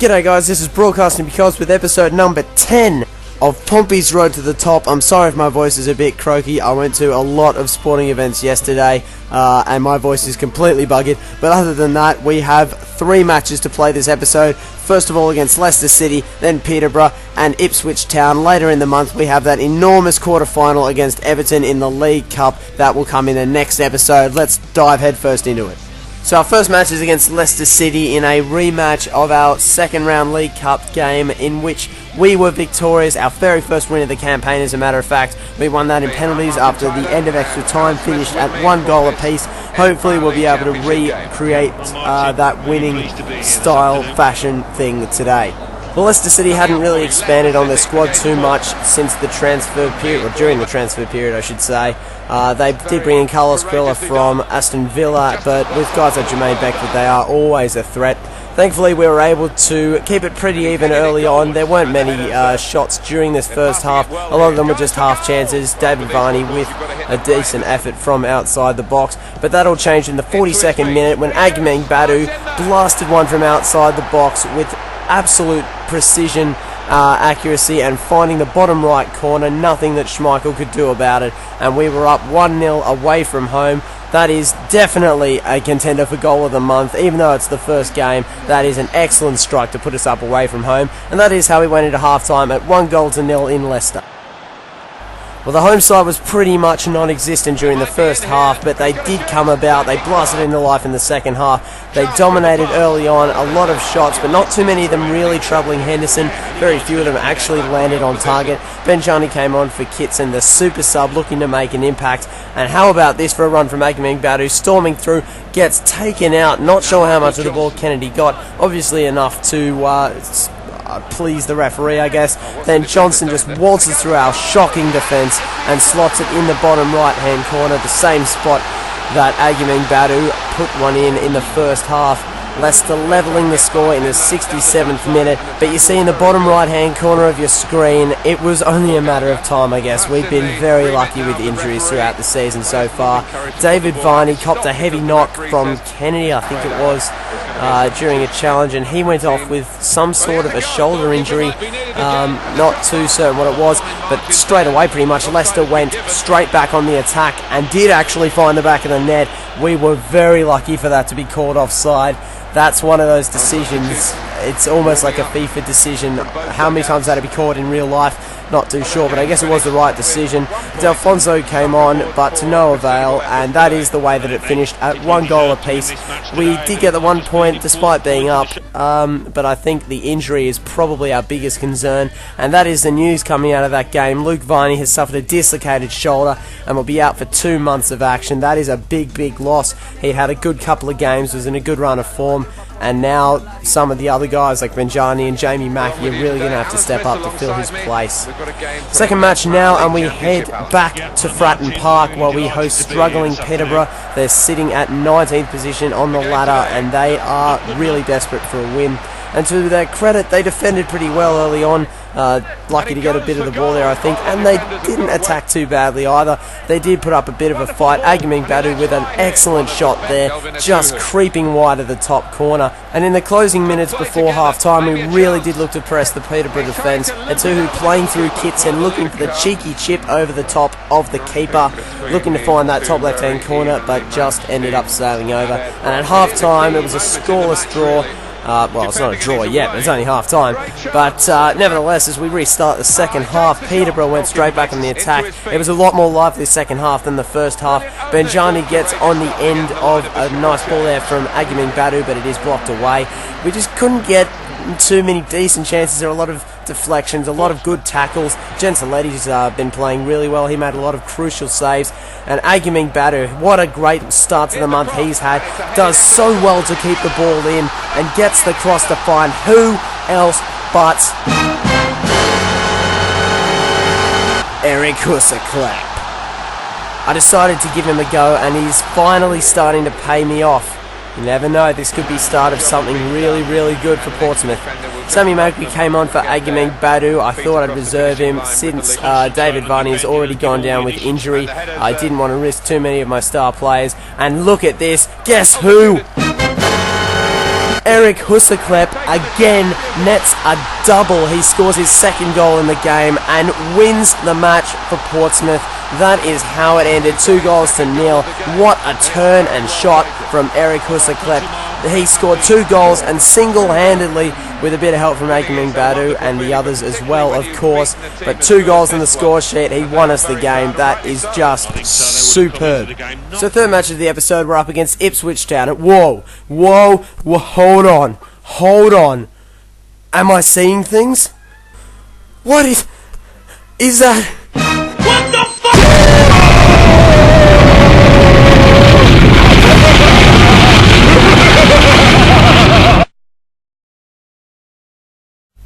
G'day guys, this is Broadcasting Because with episode number 10 of Pompey's Road to the Top. I'm sorry if my voice is a bit croaky. I went to a lot of sporting events yesterday and my voice is completely buggered. But other than that, we have 3 matches to play this episode. First of all against Leicester City, then Peterborough and Ipswich Town. Later in the month we have that enormous quarter-final against Everton in the League Cup. That will come in the next episode. Let's dive headfirst into it. So our first match is against Leicester City in a rematch of our second round League Cup game in which we were victorious, our very first win of the campaign as a matter of fact. We won that in penalties after the end of extra time, finished at 1 goal apiece. Hopefully we'll be able to recreate that winning style fashion thing today. Well, Leicester City hadn't really expanded on their squad too much since the transfer period, or during the transfer period I should say. They did bring in Carlos Quilla from Aston Villa, but with guys like Jermaine Beckford, they are always a threat. Thankfully we were able to keep it pretty even early on. There weren't many shots during this first half. A lot of them were just half chances. David Varney with a decent effort from outside the box, but that all changed in the 42nd minute when Mangaer blasted one from outside the box with absolute precision, accuracy, and finding the bottom right corner. Nothing that Schmeichel could do about it, and we were up 1-0 away from home. That is definitely a contender for goal of the month. Even though it's the first game, that is an excellent strike to put us up away from home, and that is how we went into half-time at 1-0 in Leicester. Well, the home side was pretty much non-existent during the first half, but they did come about. They blasted into life in the second half. They dominated early on, a lot of shots, but not too many of them really troubling Henderson. Very few of them actually landed on target. Benjani came on for Kitson, the super sub, looking to make an impact. And how about this for a run from Mangaer, storming through, gets taken out. Not sure how much of the ball Kennedy got. Obviously enough to please the referee, I guess. Then Johnson just waltzes through our shocking defence and slots it in the bottom right hand corner, the same spot that Mangaer put one in the first half. Leicester levelling the score in the 67th minute, but you see in the bottom right hand corner of your screen, it was only a matter of time, I guess. We've been very lucky with injuries throughout the season so far. David Varney copped a heavy knock from Kennedy, I think it was, during a challenge, and he went off with some sort of a shoulder injury. Not too certain what it was, but straight away pretty much Leicester went straight back on the attack and did actually find the back of the net. We were very lucky for that to be called offside. That's one of those decisions, it's almost like a FIFA decision. How many times that'd be called in real life, not too sure, but I guess it was the right decision. Delfonso came on, but to no avail, and that is the way that it finished at 1 goal apiece. We did get the 1 point despite being up, but I think the injury is probably our biggest concern, and that is the news coming out of that game. Luke Viney has suffered a dislocated shoulder and will be out for 2 months of action. That is a big loss. He had a good couple of games, was in a good run of form, and now some of the other guys like Benjani and Jamie Mackie are really going to have to step up to fill his place. Second match now, and we head back to Fratton Park while we host struggling Peterborough. They're sitting at 19th position on the ladder, and they are really desperate for a win. And to their credit, they defended pretty well early on. Lucky to get a bit of the ball there, I think, and they didn't attack too badly either. They did put up a bit of a fight. Mangaer with an excellent shot there, just creeping wide of the top corner. And in the closing minutes before half-time, we really did look to press the Peterborough defence. Atuhu playing through Kitson, looking for the cheeky chip over the top of the keeper, looking to find that top left-hand corner, but just ended up sailing over. And at half-time, it was a scoreless draw. Well, it's not a draw yet, but it's only half-time. But nevertheless, as we restart the second half, Peterborough went straight back on the attack. It was a lot more lively second half than the first half. Benjani gets on the end of a nice ball there from Mangaer, but it is blocked away. We just couldn't get too many decent chances. There are a lot of deflections, a lot of good tackles. Gentilletti's been playing really well. He made a lot of crucial saves. And Mangaer, what a great start to the month he's had. Does so well to keep the ball in and gets the cross to find who else but Eric Husserklap. I decided to give him a go, and he's finally starting to pay me off. You never know, this could be start of something really good for Portsmouth. Sammy Moakey came on for Mangaer. I thought I'd reserve him since David Varney has already gone down with injury. I didn't want to risk too many of my star players. And look at this, guess who? Eric Husserklep again nets a double. He scores his second goal in the game and wins the match for Portsmouth. That is how it ended, 2-0. What a turn and shot from Eric Husserklep. He scored 2 goals and single-handedly, with a bit of help from Mangaer Badu and the others as well, of course. But 2 goals in the score sheet, he won us the game. That is just superb. So third match of the episode, we're up against Ipswich Town. Whoa, hold on. Am I seeing things? What is that? What the fuck?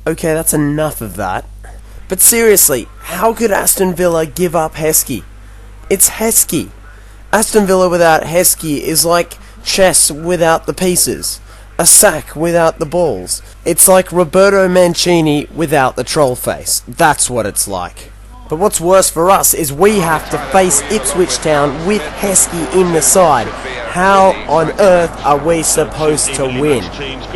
Okay, that's enough of that. But seriously, how could Aston Villa give up Heskey? It's Heskey. Aston Villa without Heskey is like chess without the pieces. A sack without the balls. It's like Roberto Mancini without the troll face. That's what it's like. But what's worse for us is we have to face Ipswich Town with Heskey in the side. How on earth are we supposed to win?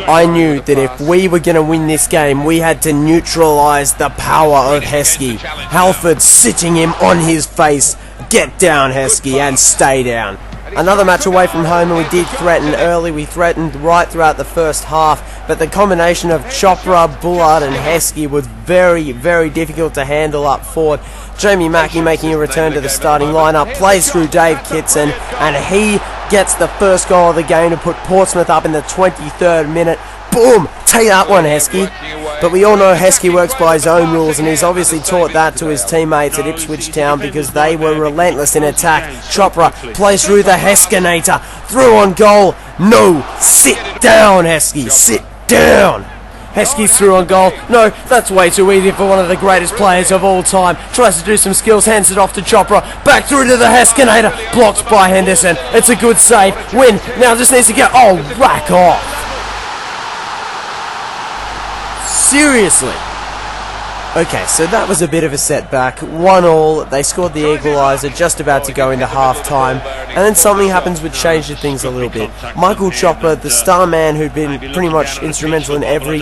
I knew that if we were going to win this game, we had to neutralise the power of Heskey. Halford sitting him on his face. Get down, Heskey, and stay down. Another match away from home, and we did threaten early. We threatened right throughout the first half, but the combination of Chopra, Bullard and Heskey was very, very difficult to handle up forward. Jamie Mackie making a return to the starting lineup, plays through Dave Kitson, and he gets the first goal of the game to put Portsmouth up in the 23rd minute. Boom! Take that one, Heskey. But we all know Heskey works by his own rules, and he's obviously taught that to his teammates at Ipswich Town because they were relentless in attack. Chopra plays through the Heskinator. Through on goal. No! Sit down, Heskey. Sit down! Heskey's through on goal. No, that's way too easy for one of the greatest players of all time. Tries to do some skills, hands it off to Chopra. Back through to the Heskinator. Blocked by Henderson. It's a good save. Win. Now just needs to get... Oh, rack off. Seriously? Okay, so that was a bit of a setback. 1-1, they scored the equaliser just about to go into half-time, and then something happens which changes things a little bit. Michael Chopper, the star man who'd been pretty much instrumental in every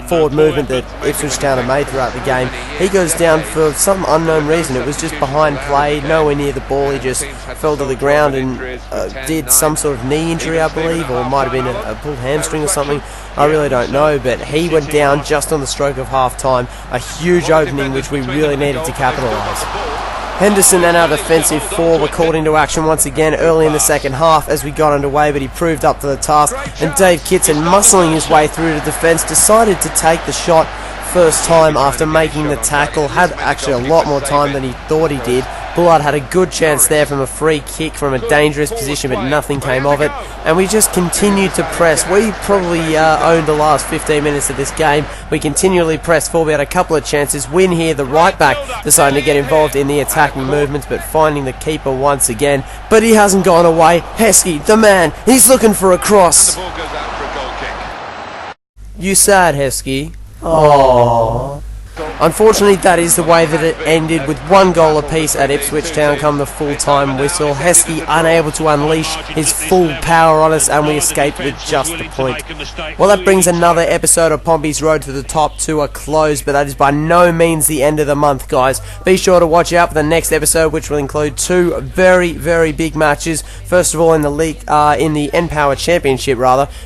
forward movement that Ipswich Town have made throughout the game, he goes down for some unknown reason. It was just behind play, nowhere near the ball. He just fell to the ground and did some sort of knee injury, I believe, or it might have been a pulled hamstring or something. I really don't know, but he went down just on the stroke of half-time. A huge opening which we really needed to capitalise. Henderson and our defensive four were called into action once again early in the second half as we got underway, but he proved up to the task, and Dave Kitson, muscling his way through to defence, decided to take the shot first time after making the tackle. Had actually a lot more time than he thought he did. Bullard had a good chance there from a free kick from a dangerous position, but nothing came of it, and we just continued to press. We probably owned the last 15 minutes of this game. We continually pressed forward. We had a couple of chances. Win here, the right back, deciding to get involved in the attacking movements, but finding the keeper once again. But he hasn't gone away. Heskey, the man, he's looking for a cross. You sad, Heskey? Aww. Unfortunately, that is the way that it ended, with 1 goal apiece at Ipswich Town come the full-time whistle. Heskey unable to unleash his full power on us, and we escaped with just the point. Well, that brings another episode of Pompey's Road to the Top to a close, but that is by no means the end of the month, guys. Be sure to watch out for the next episode, which will include 2 very, very big matches. First of all, in the league, in the N-Power Championship,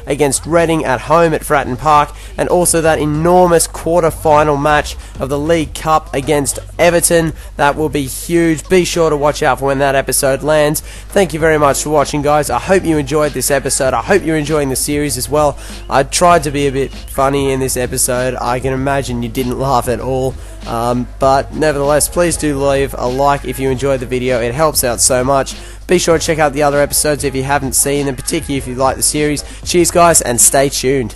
against Reading at home at Fratton Park, and also that enormous quarter-final match of the League Cup against Everton. That will be huge. Be sure to watch out for when that episode lands. Thank you very much for watching, guys. I hope you enjoyed this episode. I hope you're enjoying the series as well. I tried to be a bit funny in this episode. I can imagine you didn't laugh at all. But nevertheless, please do leave a like if you enjoyed the video. It helps out so much. Be sure to check out the other episodes if you haven't seen them, particularly if you like the series. Cheers, guys, and stay tuned.